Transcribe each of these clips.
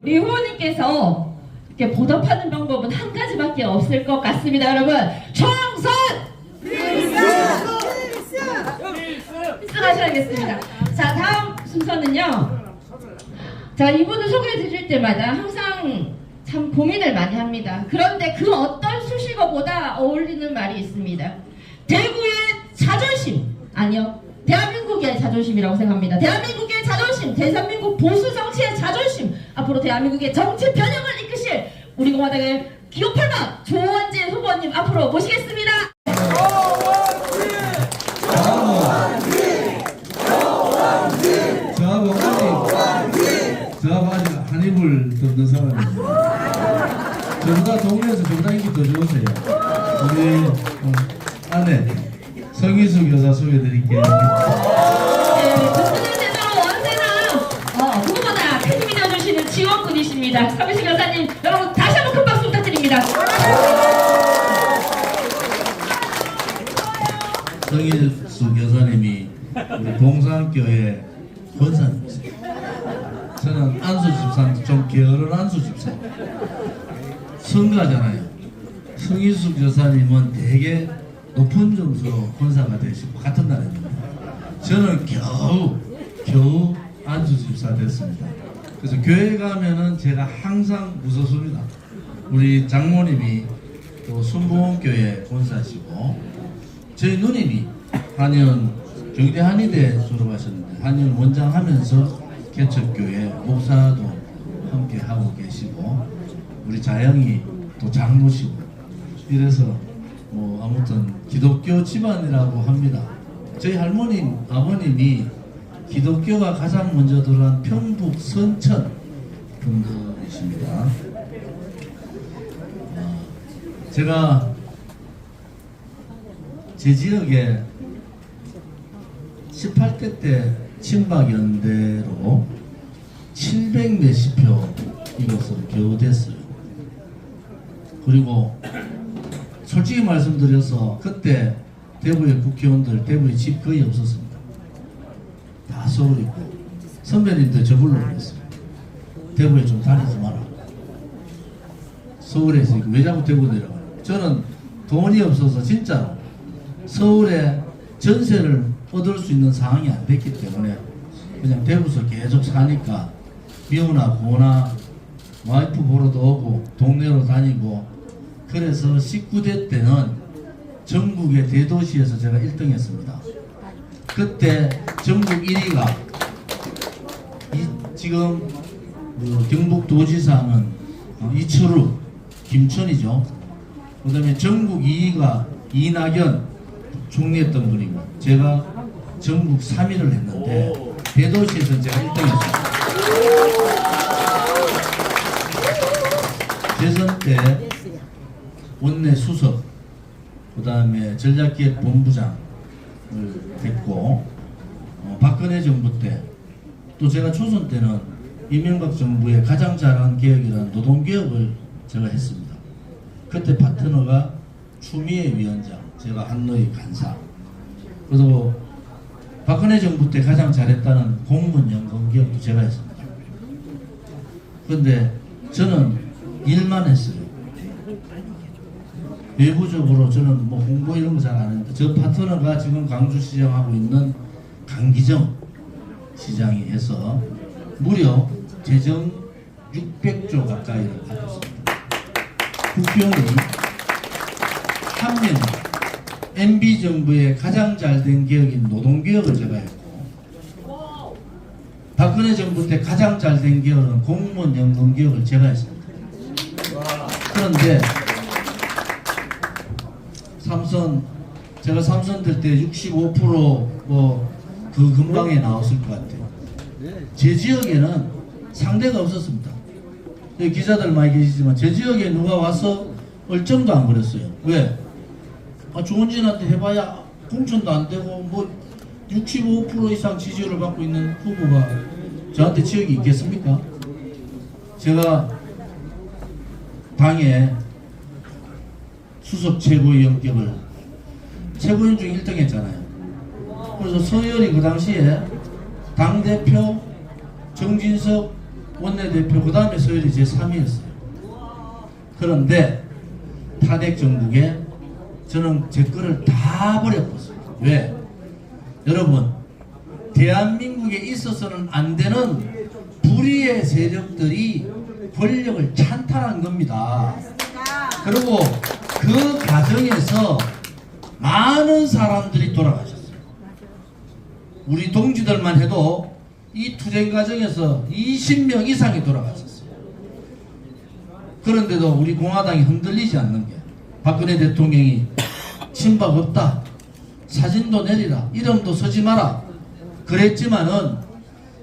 우리 후보님께서 이렇게 보답하는 방법은 한 가지밖에 없을 것 같습니다. 여러분, 총선! 필승하셔야겠습니다. 자, 다음 순서는요. 자, 이분을 소개해 드릴 때마다 항상 참 고민을 많이 합니다. 그런데 그 어떤 수식어보다 어울리는 말이 있습니다. 대구의 자존심, 아니요, 대한민국의 자존심이라고 생각합니다. 대한민국의 자존심, 대한민국 보수 정치의 자존심, 앞으로 대한민국의 정치 변형을 이끄실 우리 공화당의 기호팔마 조원진 후보님 앞으로 모시겠습니다. 저하고 아직 한 입을 듣는 사람입니다. 저보다 동네에서 저보다 인기 더 좋으세요. 우리 아내 성희숙 여사 소개해드릴게요. 네, 국민의힘에서 언제나 누구보다 큰 힘이 되어주시는 지원군이십니다. 성희숙 여사님, 여러분 다시 한번 큰 박수 부탁드립니다. 성희숙 여사님이 우리 동산교회 권사님이세요. 저는 안수집사, 좀 게으른 안수집사. 성가잖아요. 성희숙 여사님은 되게 높은 점수로 권사가 되시고 같은 나라입니다. 저는 겨우 안수집사 됐습니다. 그래서 교회 가면은 제가 항상 무서습니다. 우리 장모님이 또 순복음교회 권사시고 저희 누님이 한의원 경대 한의대 졸업하셨는데 한의원 원장 하면서 개척교회 목사도 함께 하고 계시고 우리 자영이 또 장로시고 이래서 뭐 아무튼 기독교 집안이라고 합니다. 저희 할머님 아버님이 기독교가 가장 먼저 들어간 평북 선천 분들이십니다. 제가 제 지역에 18대 때 친박연대로 700 몇십 표 이것으로 겨우 됐어요. 그리고 솔직히 말씀드려서 그때 대구의 국회의원들 대구에 집 거의 없었습니다. 다 서울이고 선배님들 저 불러보냈어요. 대구에 좀 다니지 마라. 서울에서 왜 자꾸 대구 내려가요? 저는 돈이 없어서 진짜로 서울에 전세를 얻을 수 있는 상황이 안 됐기 때문에 그냥 대구에서 계속 사니까 비오나 고나 와이프 보러도 오고 동네로 다니고 그래서 19대 때는 전국의 대도시에서 제가 1등 했습니다. 그때 전국 1위가 지금 경북도지사는 이철우, 김천이죠. 그 다음에 전국 2위가 이낙연 총리했던 분이고 제가 전국 3위를 했는데 대도시에서 제가 1등했습니다. 대선 때 원내 수석, 그 다음에 전략기획본부장을 했고 박근혜 정부 때 또 제가 초선 때는 이명박 정부의 가장 잘한 개혁이라는 노동개혁을 제가 했습니다. 그때 파트너가 추미애 위원장, 제가 한노희 간사. 그리고 박근혜 정부 때 가장 잘했다는 공무원 연금 개혁도 제가 했습니다. 그런데 저는 일만 했어요. 외부적으로 저는 뭐 홍보 이런 거 잘 안 했는데 저 파트너가 지금 광주시장하고 있는 강기정 시장이 해서 무려 재정 600조 가까이를 받았습니다. 국회의원이 한 명 MB 정부의 가장 잘된 개혁인 노동개혁을 제가 했고 박근혜 정부 때 가장 잘된 개혁은 공무원 연금 개혁을 제가 했습니다. 그런데 제가 삼선 될 때 65% 그 근방에 나왔을 것 같아요. 제 지역에는 상대가 없었습니다. 기자들 많이 계시지만 제 지역에 누가 와서 얼쩡도 안 그랬어요. 왜? 조원진한테 해봐야 공천도 안 되고 뭐 65% 이상 지지율을 받고 있는 후보가 저한테 지역이 있겠습니까? 제가 당에 수석 최고위 연격을 최고위원 중 1등 했잖아요. 그래서 서열이 그 당시에 당대표, 정진석, 원내대표, 그 다음에 서열이 제3위였어요. 그런데 탄핵 정국에 저는 제 거를 다 버려버렸어요. 왜? 여러분, 대한민국에 있어서는 안 되는 불의의 세력들이 권력을 찬탈한 겁니다. 그리고 그 과정에서 많은 사람들이 돌아가셨어요. 우리 동지들만 해도 이 투쟁 과정에서 20명 이상이 돌아가셨어요. 그런데도 우리 공화당이 흔들리지 않는 게, 박근혜 대통령이 친박 없다, 사진도 내리라, 이름도 쓰지 마라 그랬지만은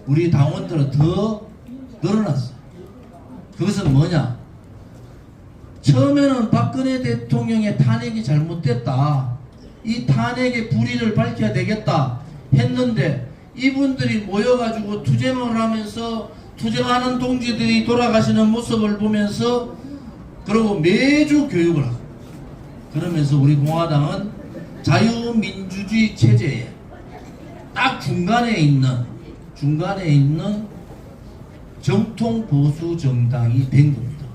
우리 당원들은 더 늘어났어요. 그것은 뭐냐? 처음에는 박근혜 대통령의 탄핵이 잘못됐다, 이 탄핵의 불의를 밝혀야 되겠다 했는데, 이분들이 모여가지고 투쟁을 하면서 투쟁하는 동지들이 돌아가시는 모습을 보면서, 그리고 매주 교육을 하고, 그러면서 우리 공화당은 자유민주주의 체제에 딱 중간에 있는 정통 보수 정당이 된 겁니다.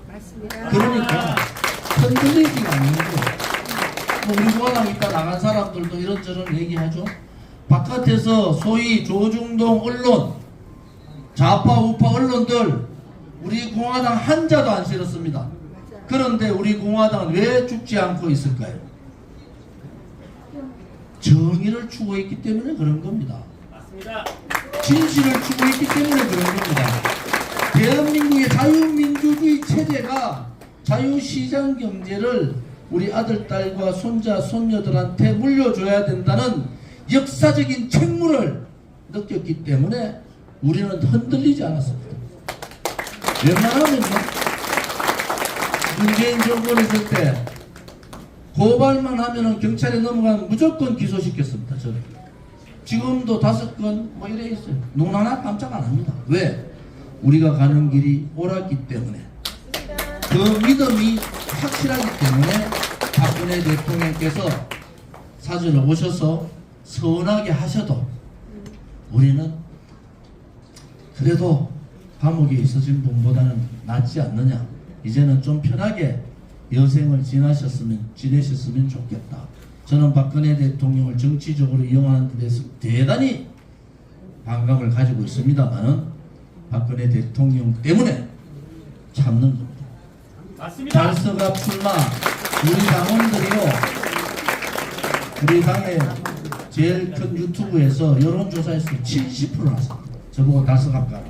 그러니까 흔들리지가 않는 거예요. 우리 공화당 있다 나간 사람들도 이런저런 얘기하죠. 바깥에서 소위 조중동 언론, 좌파 우파 언론들 우리 공화당 한자도 안 실었습니다. 그런데 우리 공화당은 왜 죽지 않고 있을까요? 정의를 추구했기 때문에 그런 겁니다. 맞습니다. 진실을 추구했기 때문에 그런 겁니다. 대한민국의 자유민주주의 체제가 자유시장 경제를 우리 아들, 딸과 손자, 손녀들한테 물려줘야 된다는 역사적인 책무를 느꼈기 때문에 우리는 흔들리지 않았습니다. 웬만하면요, 문재인 정권 있을 때 고발만 하면은 경찰에 넘어가면 무조건 기소시켰습니다. 저는 지금도 5건 뭐 이래 있어요. 눈 하나 깜짝 안 합니다. 왜? 우리가 가는 길이 옳았기 때문에, 그 믿음이 확실하기 때문에 박근혜 대통령께서 사전에 오셔서 서운하게 하셔도 우리는 그래도 감옥에 있으신 분보다는 낫지 않느냐, 이제는 좀 편하게 여생을 지내셨으면 좋겠다. 저는 박근혜 대통령을 정치적으로 이용하는 데 대해서 대단히 반감을 가지고 있습니다만은 박근혜 대통령 때문에 참는 겁니다. 맞습니다. 달서가 출마, 우리 당원들이요, 우리 당의 제일 큰 유튜브에서 여론조사에서 70% 나왔습니다. 저보고 달서갑 가라.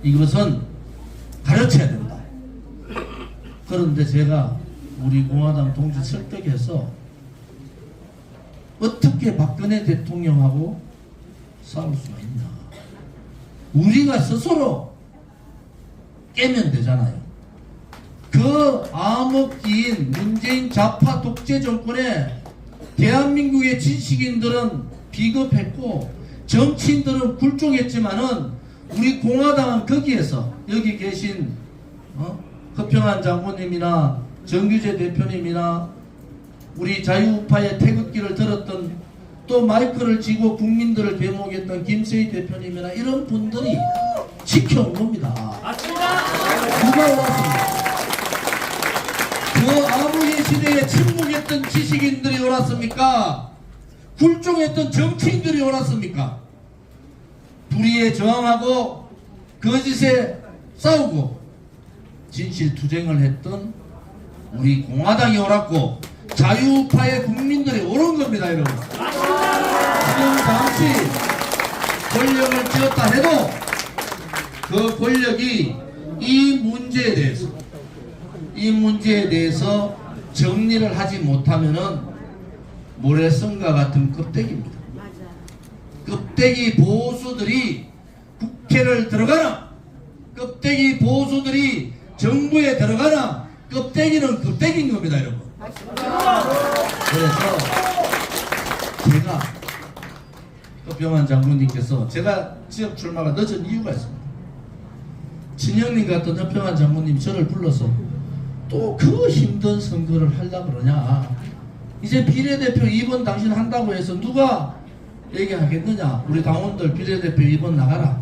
이것은 가르쳐야 된다. 그런데 제가 우리 공화당 동지 설득해서 어떻게 박근혜 대통령하고 싸울 수가 있나. 우리가 스스로 깨면 되잖아요. 그 암흑기인 문재인 좌파 독재 정권에 대한민국의 지식인들은 비겁했고 정치인들은 굴종했지만은 우리 공화당은 거기에서, 여기 계신 허평한 장군님이나 정규재 대표님이나 우리 자유우파의 태극기를 들었던, 또 마이크를 쥐고 국민들을 대목했던 김세희 대표님이나 이런 분들이 지켜온 겁니다. 맞습니다. 누가 옳았습니까? 그 암흑의 시대에 침묵했던 지식인들이 옳았습니까? 굴종했던 정치인들이 옳았습니까? 불의에 저항하고 거짓에 싸우고 진실 투쟁을 했던 우리 공화당이 옳았고 자유파의 국민들이 옳은 겁니다, 여러분. 지금 당시 권력을 쥐었다 해도 그 권력이 이 문제에 대해서 정리를 하지 못하면은 모래성과 같은 껍데기입니다. 껍데기 보수들이 국회를 들어가나, 껍데기 보수들이 정부에 들어가나, 껍데기는 껍데기인 겁니다, 여러분. 그래서 제가 허평한 장군님께서, 제가 지역 출마가 늦은 이유가 있습니다. 진영님 같은 허평한 장군님이 저를 불러서 또 그 힘든 선거를 하려고 그러냐, 이제 비례대표 2번 당신 한다고 해서 누가 얘기하겠느냐, 우리 당원들 비례대표 2번 나가라,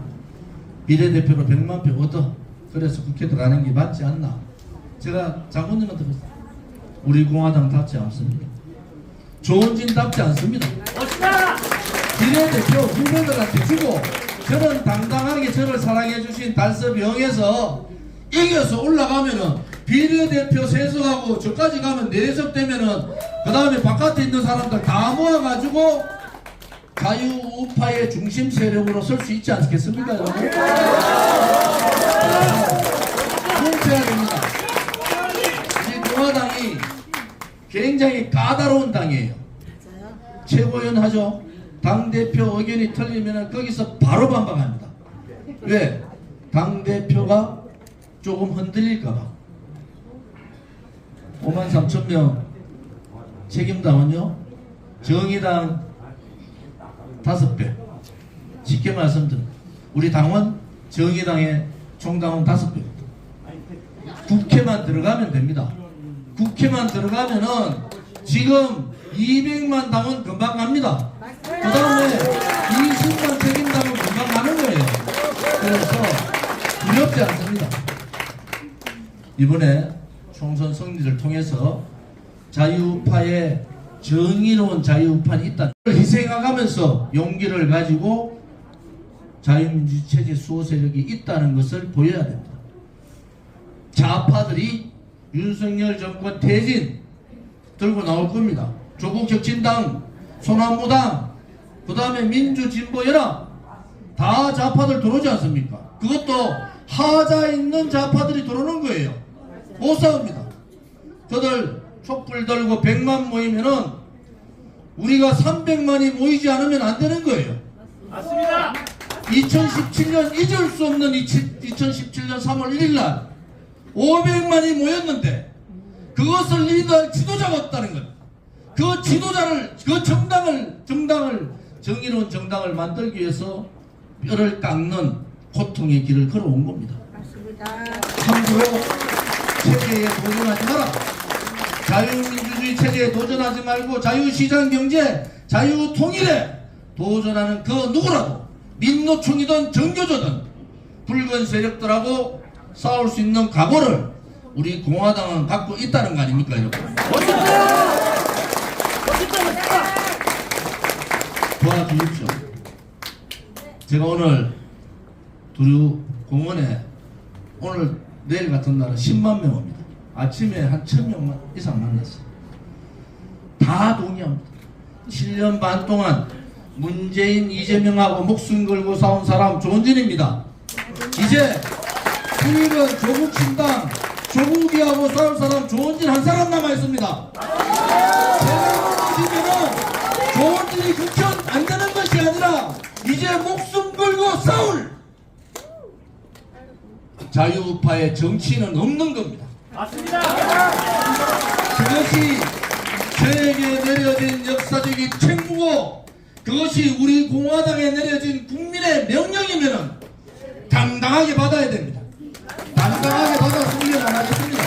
비례대표로 100만 표 얻어, 그래서 국회 들어가는 게 맞지 않나? 제가 장군님한테 그랬어요. 우리 공화당답지 않습니다. 조원진답지 않습니다. 멋있다. 비례대표 후보들한테 주고 저는 당당하게 저를 사랑해 주신 달서병에서 이겨서 올라가면은 비례대표 세석하고 저까지 가면 4석 되면은 그 다음에 바깥에 있는 사람들 다 모아가지고 자유우파의 중심 세력으로 설 수 있지 않겠습니까, 여러분? 뭉쳐야 됩니다. 이 공화당이 굉장히 까다로운 당이에요. 최고위원 하죠. 당대표 의견이 틀리면 거기서 바로 반박합니다. 왜? 당대표가 조금 흔들릴까봐. 53,000명 책임당은요, 정의당 5배. 쉽게 말씀드립니다. 우리 당원 정의당의 총당원 5배. 국회만 들어가면 됩니다. 국회만 들어가면은 지금 200만 당원 금방 갑니다. 그 다음에 20만 책임당원 금방 가는 거예요. 그래서 두렵지 않습니다. 이번에 총선 승리를 통해서 자유우파의 정의로운 자유우파는 있다. 희생해가면서 용기를 가지고 자유민주 체제 수호 세력이 있다는 것을 보여야 됩니다. 좌파들이 윤석열 정권 퇴진 들고 나올 겁니다. 조국혁신당, 소나무당, 그 다음에 민주진보연합 다 좌파들 들어오지 않습니까? 그것도 하자 있는 좌파들이 들어오는 거예요. 못 싸웁니다. 저들 촛불 들고 100만 모이면은 우리가 300만이 모이지 않으면 안 되는 거예요. 맞습니다. 2017년 잊을 수 없는 2017년 3월 1일 날 500만이 모였는데 그것을 리더할 지도자가 없다는 것. 그 지도자를, 그 정당을 정의로운 정당을 만들기 위해서 뼈를 깎는 고통의 길을 걸어온 겁니다. 맞습니다. 함부로 체제에 도전하지 마라. 자유민주주의 체제에 도전하지 말고 자유시장 경제, 자유통일에 도전하는 그 누구라도 민노총이든 정교조든 붉은 세력들하고 싸울 수 있는 각오를 우리 공화당은 갖고 있다는 거 아닙니까, 여러분? 멋있다. 멋있다. 멋있다. 도와주십시오. 제가 오늘 두류 공원에 오늘 내일 같은 날은 10만 명 옵니다. 아침에 한 1000명 이상 만났어요. 다 동의합니다. 7년 반 동안 문재인, 이재명하고 목숨 걸고 싸운 사람 조원진입니다. 이제 후일은 조국신당, 조국이하고 싸울 사람 조원진 한 사람 남아있습니다. 제가 조원진이 국현 안 되는 것이 아니라 이제 목숨 걸고 싸울 자유우파의 정치는 없는 겁니다. 맞습니다. 그것이 저에게 내려진 역사적인 책무고 그것이 우리 공화당에 내려진 국민의 명령이면은 당당하게 받아야 됩니다. 당당하게 받아 승리를 안 하겠습니다.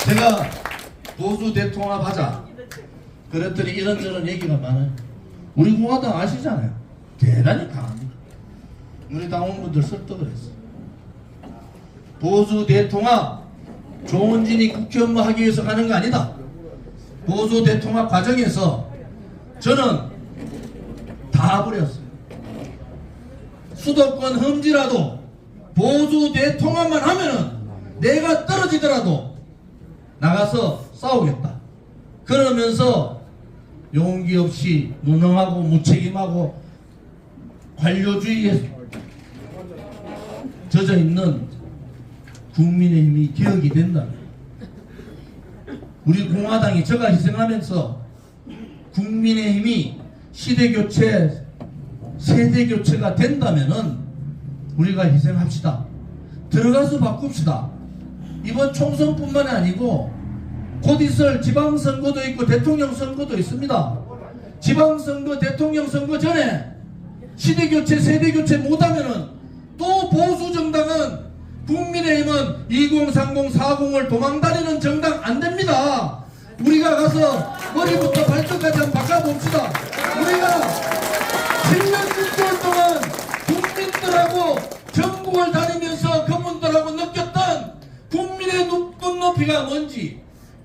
제가 보수 대통합하자 그랬더니 이런저런 얘기가 많아요. 우리 공화당 아시잖아요. 대단히 강합니다. 우리 당원분들 설득을 했어요. 보수 대통합 조원진이 국회 업무하기 위해서 가는 거 아니다. 보수 대통합 과정에서 저는 다 버렸어요. 수도권 험지라도 보수 대통합만 하면은 내가 떨어지더라도 나가서 싸우겠다. 그러면서 용기 없이 무능하고 무책임하고 관료주의에 젖어 있는 국민의힘이 개혁이 된다. 우리 공화당이 저가 희생하면서 국민의힘이 시대교체, 세대교체가 된다면은 우리가 희생합시다. 들어가서 바꿉시다. 이번 총선뿐만 아니고 곧 있을 지방선거도 있고 대통령 선거도 있습니다. 지방선거, 대통령 선거 전에 시대교체, 세대교체 못하면은 또 보수정당은 국민의힘은 2030, 40을 도망다니는 정당 안 됩니다. 우리가 가서 머리부터 발끝까지 한번 바꿔봅시다. 우리가 7년 6개월 동안 국민들하고 전국을 다니면서 그분들하고 느꼈던 국민의 눈높이가 뭔지,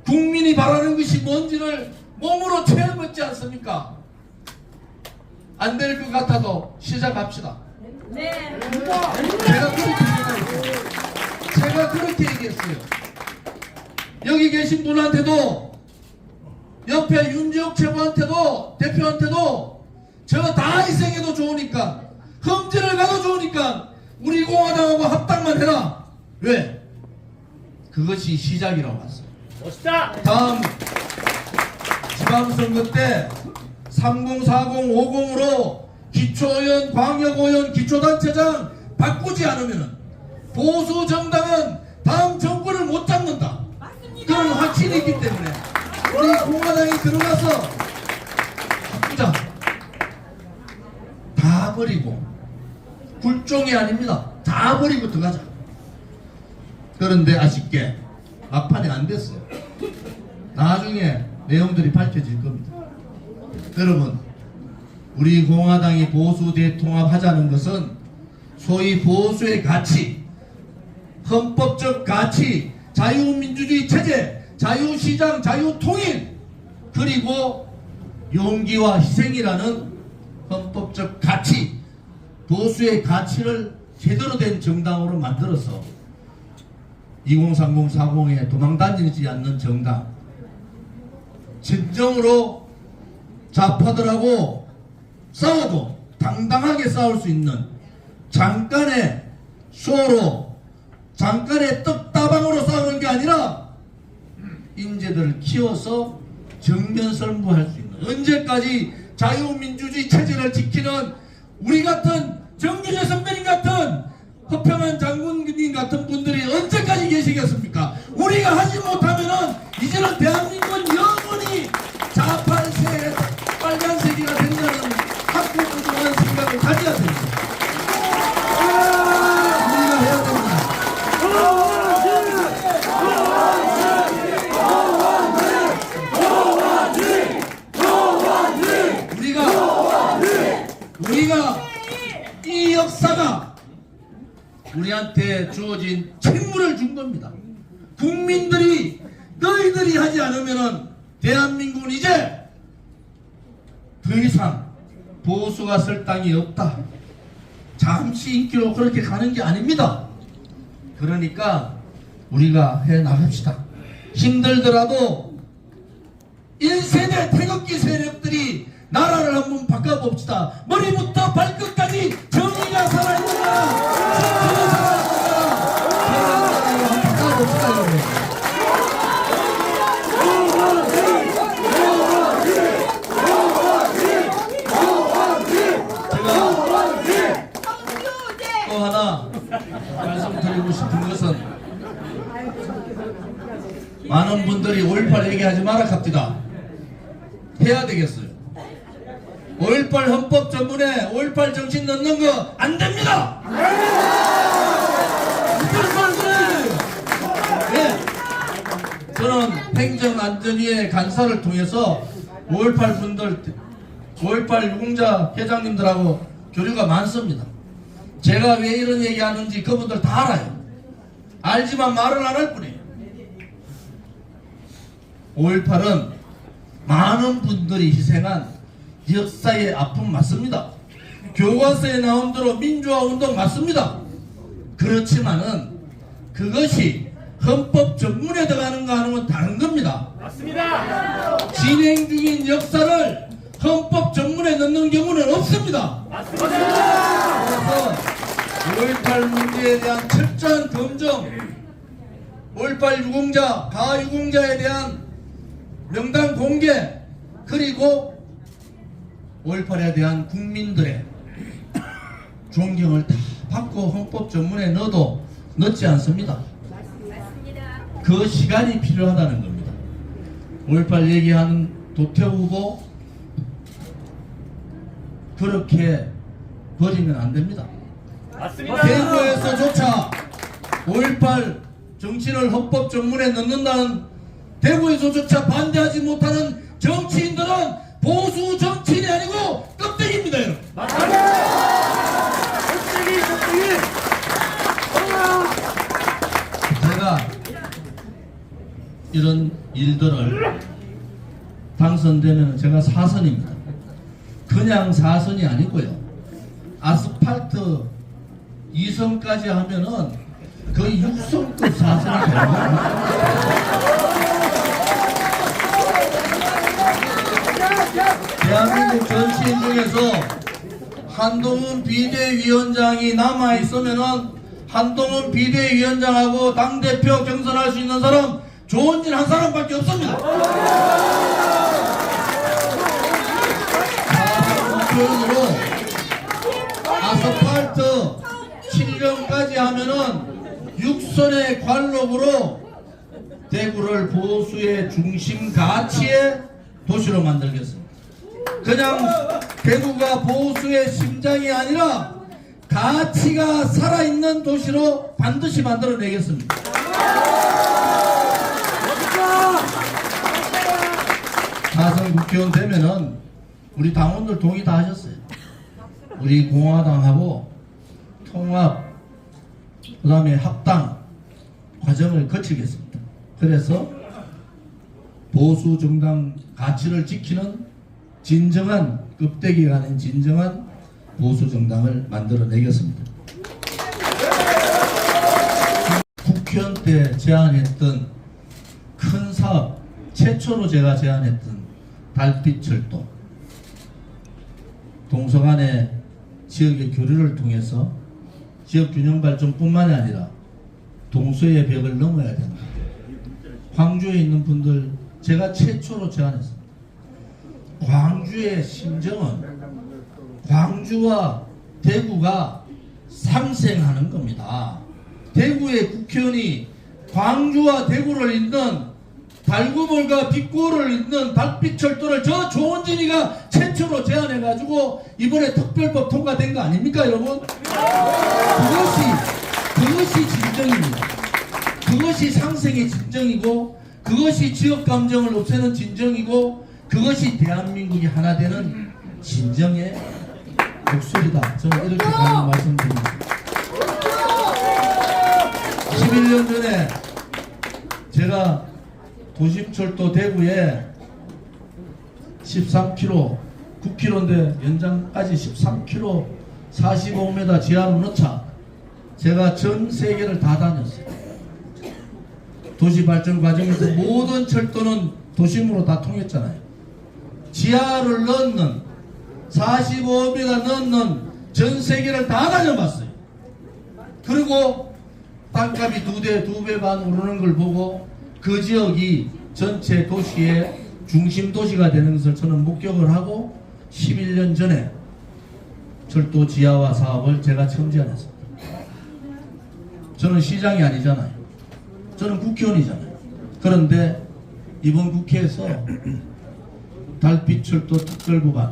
국민이 바라는 것이 뭔지를 몸으로 체험했지 않습니까? 안 될 것 같아도 시작합시다. 네. 제가 그렇게 얘기했어요. 여기 계신 분한테도, 옆에 윤지욱 최고한테도, 대표한테도 저 다 희생해도 좋으니까, 험지를 가도 좋으니까 우리 공화당하고 합당만 해라. 왜? 그것이 시작이라고 봤어요. 멋있다. 다음 지방선거 때 304050으로 기초의원, 광역의원, 기초단체장 바꾸지 않으면 보수 정당은 다음 정권을 못 잡는다. 그런 확신이 있기 때문에 우리 공화당이 들어가서 바꾸자. 다 버리고, 굴종이 아닙니다. 다 버리고 들어가자. 그런데 아쉽게 막판이 안 됐어요. 나중에 내용들이 밝혀질 겁니다. 여러분, 우리 공화당이 보수 대통합하자는 것은 소위 보수의 가치, 헌법적 가치, 자유민주주의 체제, 자유시장, 자유통일, 그리고 용기와 희생이라는 헌법적 가치, 보수의 가치를 제대로 된 정당으로 만들어서 2030, 40에 도망다니지 않는 정당, 진정으로 좌파들하고 싸워도 당당하게 싸울 수 있는 잠깐의 쇼로, 잠깐의 떡다방으로 싸우는 게 아니라 인재들을 키워서 정면설무할 수 있는, 언제까지 자유민주주의 체제를 지키는 우리 같은 정규재 선배님 같은 허평한 장군님 같은 분들이 언제까지 계시겠습니까? 우리가 하지 못하면은 이제는 대한민국은 영원히 자팔색 빨간색이가 된다는 학구부동한 생각을 가져야 됩니다. 우리가 해야 됩니다. 우리가 이 역사가 우리한테 주어진 책무를 준 겁니다. 국민들이 너희들이 하지 않으면은 대한민국은 이제 더 이상 보수가 쓸 땅이 없다. 잠시 인기로 그렇게 가는 게 아닙니다. 그러니까 우리가 해 나갑시다. 힘들더라도 1세대 태극기 세력들이 나라를 한번 바꿔봅시다. 머리부터 발끝까지 정의가 살아있는가, 진실이 살아있는가, 바꿔봅시다. 제가 또 하나 말씀드리고 싶은 것은, 많은 분들이 5.18 얘기하지 마라 갑디다. 해야 되겠어요. 5.18 헌법 전문에 5.18 정신 넣는 거 안 됩니다. 네. 저는 행정안전위의 간사를 통해서 5.18 분들, 5.18 유공자 회장님들하고 교류가 많습니다. 제가 왜 이런 얘기하는지 그분들 다 알아요. 알지만 말을 안 할 뿐이에요. 5.18은 많은 분들이 희생한 역사의 아픔 맞습니다. 교과서에 나온 대로 민주화 운동 맞습니다. 그렇지만은 그것이 헌법 전문에 들어가는가 하는 건 다른 겁니다. 맞습니다. 진행 중인 역사를 헌법 전문에 넣는 경우는 없습니다. 맞습니다. 그래서 5.18 문제에 대한 철저한 검증, 5.18 유공자, 가유공자에 대한 명단 공개, 그리고 5.18에 대한 국민들의 존경을 다 받고 헌법 전문에 넣어도 넣지 않습니다. 그 시간이 필요하다는 겁니다. 5.18 얘기하는 도태우 후보 그렇게 버리면 안 됩니다. 맞습니다. 대구에서조차 5.18 정치를 헌법 전문에 넣는다는, 대구에서조차 반대하지 못하는 정치인들은 보수 정치인이 아니고 껍데기입니다, 여러분. 맞습니다. 껍데기. 이런 일들을 당선되면 제가 4선입니다. 그냥 4선이 아니고요. 아스팔트 2선까지 하면은 거의 6선급 4선이 되는 겁니다. 대한민국 정치인 중에서 한동훈 비대위원장이 남아있으면은 한동훈 비대위원장하고 당대표 경선할 수 있는 사람 조원진 한 사람밖에 없습니다. 표현으로 아스팔트 7년까지 하면은 6선의 관록으로 대구를 보수의 중심 가치의 도시로 만들겠습니다. 그냥 대구가 보수의 심장이 아니라 가치가 살아있는 도시로 반드시 만들어내겠습니다. 다선 국회의원 되면은 우리 당원들 동의 다 하셨어요. 우리 공화당하고 통합, 그 다음에 합당 과정을 거치겠습니다. 그래서 보수 정당 가치를 지키는 진정한 껍데기가 아닌 진정한 보수 정당을 만들어내겠습니다. 국회의원 때 제안했던 큰 사업, 최초로 제가 제안했던 달빛철도, 동서간의 지역의 교류를 통해서 지역 균형 발전뿐만이 아니라 동서의 벽을 넘어야 된다. 광주에 있는 분들 제가 최초로 제안했습니다. 광주의 심정은 광주와 대구가 상생하는 겁니다. 대구의 국회의원이 광주와 대구를 잇는 달구몰과 빛고를 잇는 달빛철도를 저 조원진이가 최초로 제안해가지고 이번에 특별법 통과된 거 아닙니까, 여러분? 그것이 진정입니다. 그것이 상생의 진정이고, 그것이 지역 감정을 없애는 진정이고, 그것이 대한민국이 하나 되는 진정의 목소리다. 저는 이렇게 강히 말씀드립니다. 11년 전에 제가 도심철도 대구에 13km, 9km인데 연장까지 13km, 45m 지하로 넣자. 제가 전 세계를 다 다녔어요. 도시발전 과정에서 모든 철도는 도심으로 다 통했잖아요. 지하를 넣는 45m 넣는 전 세계를 다 다녀봤어요. 그리고 땅값이 2배 반 오르는 걸 보고 그 지역이 전체 도시의 중심 도시가 되는 것을 저는 목격을 하고 11년 전에 철도 지하화 사업을 제가 처음 제안했습니다. 저는 시장이 아니잖아요. 저는 국회의원이잖아요. 그런데 이번 국회에서 달빛철도 특별법안,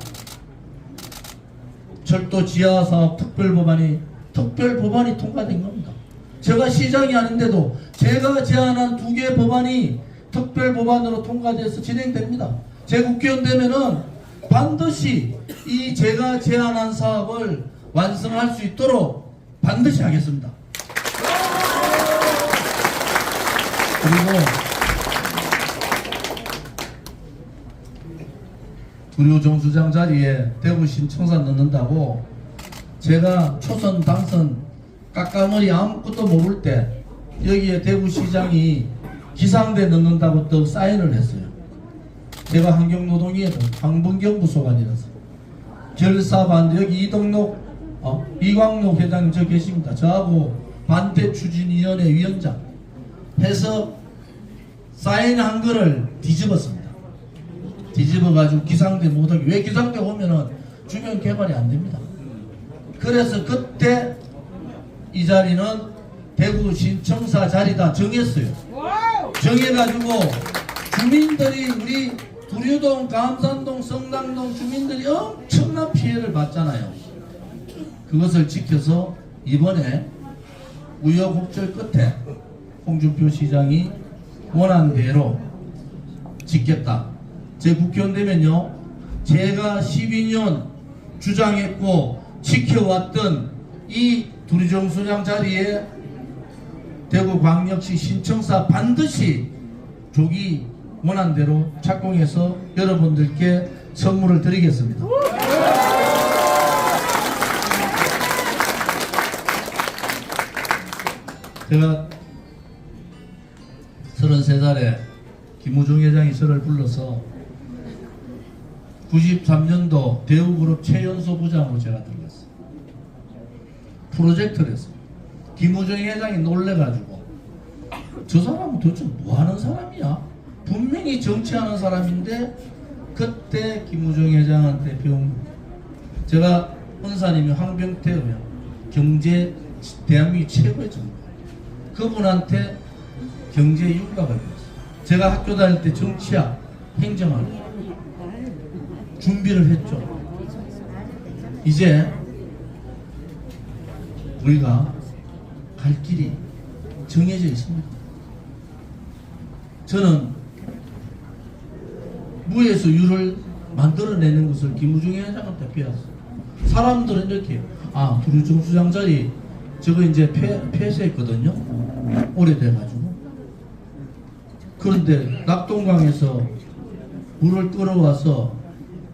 철도 지하사업 특별법안이 통과된 겁니다. 제가 시장이 아닌데도 제가 제안한 2개 법안이 특별법안으로 통과돼서 진행됩니다. 제 국회의원 되면은 반드시 이 제가 제안한 사업을 완성할 수 있도록 반드시 하겠습니다. 그리고 두류 정수장 자리에 대구 신청사 넣는다고 제가 초선 당선 깎아머리 아무것도 모를 때 여기에 대구시장이 기상대 넣는다고 또 사인을 했어요. 제가 환경노동위에도 황봉경 부소관이라서 결사반대, 여기 이광록 회장님 저 계십니다. 저하고 반대추진위원회 위원장 해서 사인한 거를 뒤집었습니다. 뒤집어가지고 기상대 못하게. 왜 기상대 오면은 주변 개발이 안 됩니다. 그래서 그때 이 자리는 대구 신청사 자리다 정했어요. 정해가지고 주민들이, 우리 두류동, 감산동, 성당동 주민들이 엄청난 피해를 받잖아요. 그것을 지켜서 이번에 우여곡절 끝에 홍준표 시장이 원한 대로 짓겠다. 제 국회의원 되면요, 제가 12년 주장했고 지켜왔던 이 두류정수장 자리에 대구광역시 신청사 반드시 조기 원안대로 착공해서 여러분들께 선물을 드리겠습니다. 제가 33살에 김우중 회장이 저를 불러서 93년도 대우그룹 최연소 부장으로 제가 들어갔어요. 프로젝트를 했어요. 김우중 회장이 놀래가지고 저 사람은 도대체 뭐하는 사람이야? 분명히 정치하는 사람인데 그때 김우중 회장한테 배운 제가 은사님이 황병태 의원 경제 대한민국 최고의 전문 그분한테 경제 윤곽을 배웠어요. 제가 학교 다닐 때 정치학, 행정학 준비를 했죠. 이제 우리가 갈 길이 정해져 있습니다. 저는 무에서 유를 만들어내는 것을 김우중 회장한테 배웠어요. 사람들은 이렇게 해요. 아, 두류정수장 자리 저거 이제 폐쇄했거든요. 오래돼가지고. 그런데 낙동강에서 물을 끌어와서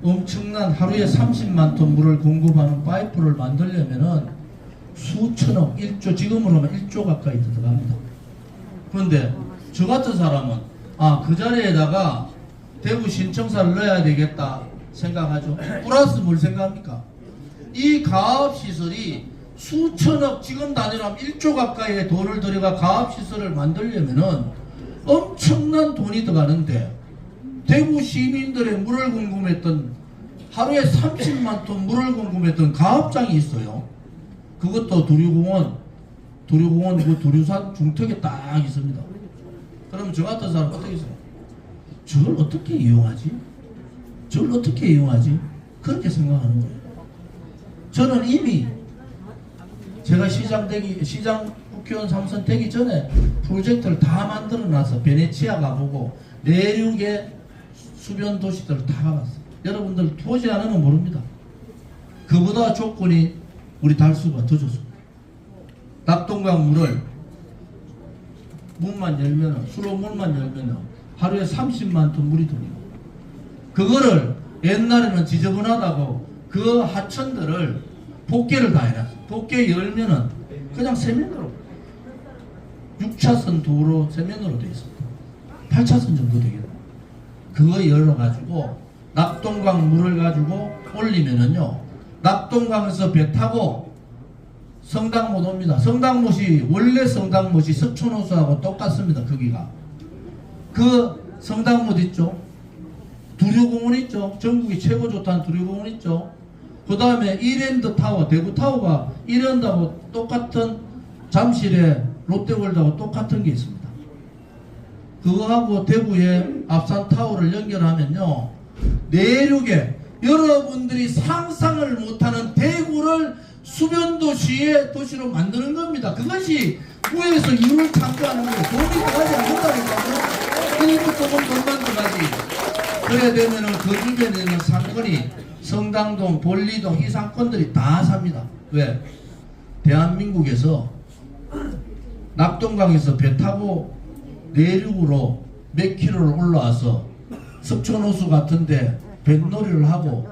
엄청난 하루에 30만 톤 물을 공급하는 파이프를 만들려면은 수천억, 1조, 지금으로 하면 1조 가까이 들어갑니다. 그런데 저 같은 사람은 아, 그 자리에다가 대구 신청사를 넣어야 되겠다 생각하죠. 플러스 뭘 생각합니까? 이 가압시설이 수천억, 지금 단위로 하면 1조 가까이의 돈을 들여가 가압시설을 만들려면은 엄청난 돈이 들어가는데 대구 시민들의 물을 공급했던 하루에 30만 톤 물을 공급했던 가압장이 있어요. 그것도 두류공원 그 두류산 중턱에 딱 있습니다. 그러면 저 같은 사람 어떻게 있어요? 저걸 어떻게 이용하지? 저걸 어떻게 이용하지? 그렇게 생각하는 거예요. 저는 이미 제가 시장 국회의원 3선 되기 전에 프로젝트를 다 만들어 놔서 베네치아 가보고 내륙의 수변 도시들을 다 가봤어요. 여러분들 보지 않으면 모릅니다. 그보다 조건이 우리 달수가 더 좋습니다. 낙동강 물을 문만 열면 수로 문만 열면 하루에 30만 톤 물이 들어요. 그거를 옛날에는 지저분하다고 그 하천들을 복개를 다 해놨어요. 복개 열면은 그냥 세면으로 6차선 도로 세면으로 되어 있습니다. 8차선 정도 되겠다. 그거 열어가지고 낙동강 물을 가지고 올리면은요, 낙동강에서 배 타고 성당못 옵니다. 성당못이 원래 성당못이 석촌호수하고 똑같습니다. 거기가 그 성당못 있죠. 두류공원 있죠. 전국이 최고 좋다는 두류공원 있죠. 그 다음에 이랜드 타워, 대구 타워가 이랜드하고 똑같은 잠실에 롯데월드하고 똑같은 게 있습니다. 그거하고 대구의 앞산 타워를 연결하면요, 내륙에 여러분들이 상상을 못하는 대구를 수변도시의 도시로 만드는 겁니다. 그것이 무에서 유를 창조하는 거예요. 돈이 들어가지 않는다니까요. 그러니까 조금 돈만 들어가지. 그래야 되면은 그 주변에 있는 상권이 성당동, 볼리동 이 상권들이 다 삽니다. 왜? 대한민국에서 낙동강에서 배 타고 내륙으로 몇 킬로를 올라와서 석촌호수 같은데 뱃놀이를 하고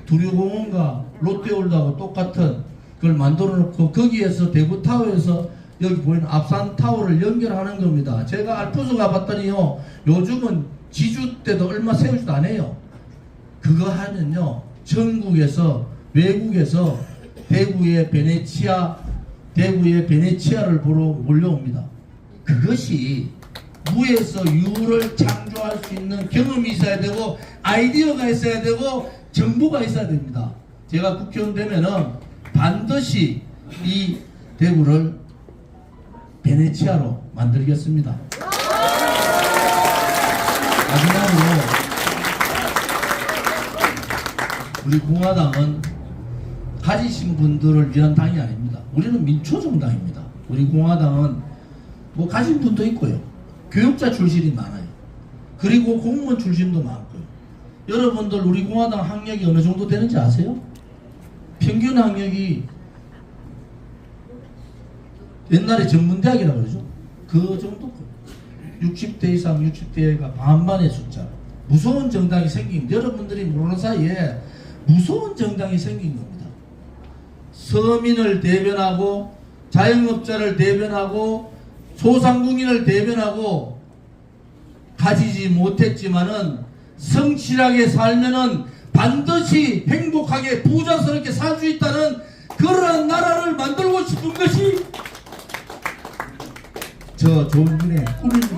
두류공원과 롯데월드하고 똑같은 그걸 만들어 놓고 거기에서 대구타워에서 여기 보이는 앞산타워를 연결하는 겁니다. 제가 알프스 가봤더니요, 요즘은 지주 때도 얼마 세우지도 안 해요. 그거 하면요, 전국에서 외국에서 대구의 베네치아를 보러 몰려옵니다. 그것이 무에서 유를 창조할 수 있는 경험이 있어야 되고 아이디어가 있어야 되고 정보가 있어야 됩니다. 제가 국회의원 되면은 반드시 이 대구를 베네치아로 만들겠습니다. 마지막으로 우리 공화당은 가지신 분들을 위한 당이 아닙니다. 우리는 민초정당입니다. 우리 공화당은 뭐 가진 분도 있고요, 교육자 출신이 많아요. 그리고 공무원 출신도 많고요. 여러분들 우리 공화당 학력이 어느 정도 되는지 아세요? 평균 학력이 옛날에 전문대학이라고 그러죠. 그 정도. 60대 이상 60대가 반반의 숫자. 무서운 정당이 생긴, 여러분들이 모르는 사이에 무서운 정당이 생긴 겁니다. 서민을 대변하고 자영업자를 대변하고 소상공인을 대변하고 가지지 못했지만은 성실하게 살면은 반드시 행복하게 부자스럽게 살 수 있다는 그러한 나라를 만들고 싶은 것이 저 조국민의 꿈입니다.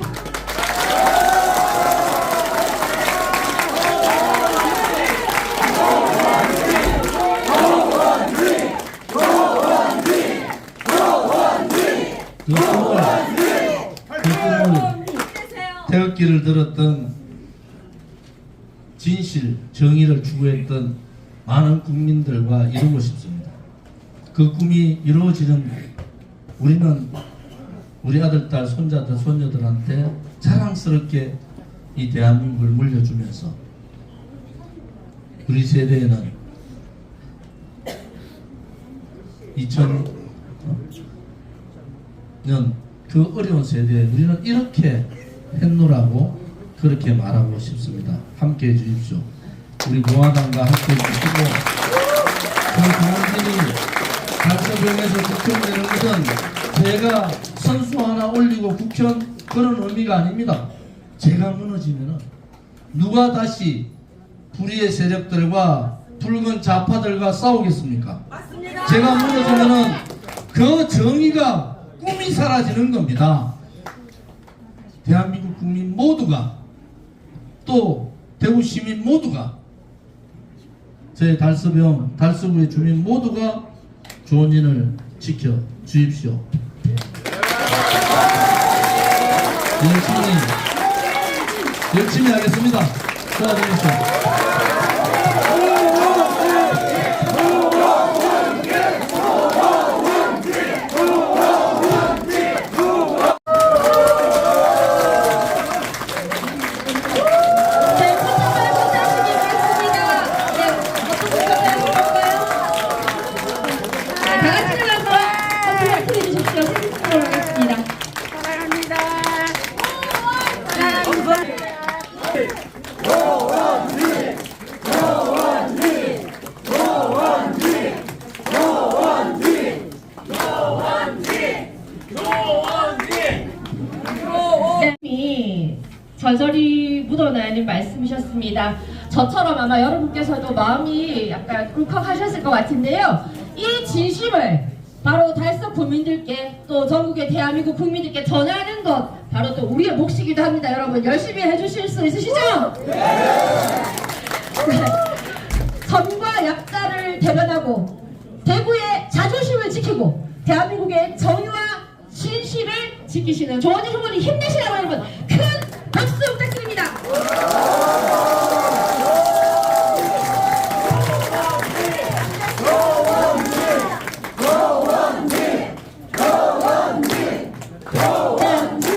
그 꿈을 태극기를 들었던 진실, 정의를 추구했던 많은 국민들과 이루고 싶습니다. 그 꿈이 이루어지는 우리는 우리 아들, 딸, 손자들, 손녀들한테 자랑스럽게 이 대한민국을 물려주면서 우리 세대에는 2000년 그 어려운 세대에 우리는 이렇게 했노라고 그렇게 말하고 싶습니다. 함께 해주십시오. 우리 공화당과 함께 해주시고 그 공화당이 달서병에서 국현 되는 것은 제가 선수 하나 올리고 국현 그런 의미가 아닙니다. 제가 무너지면은 누가 다시 불의의 세력들과 붉은 좌파들과 싸우겠습니까? 맞습니다. 제가 무너지면은 그 정의가 꿈이 사라지는 겁니다. 대한민국 국민 모두가 또 대구 시민 모두가 제 달서병, 달서구의 주민 모두가 좋은 일을 지켜 주십시오. 열심히 하겠습니다. 도와주십시오. 전설이 묻어나는 말씀이셨습니다. 저처럼 아마 여러분께서도 마음이 약간 울컥하셨을 것 같은데요. 이 진심을 바로 달서 국민들께 또 전국의 대한민국 국민들께 전하는 것 바로 또 우리의 몫이기도 합니다. 여러분 열심히 해주실 수 있으시죠? 네. 선과 약자를 대변하고 대구의 자존심을 지키고 대한민국의 정의와 진실을 지키시는 조원진 후보님 힘내시라고 여러분 큰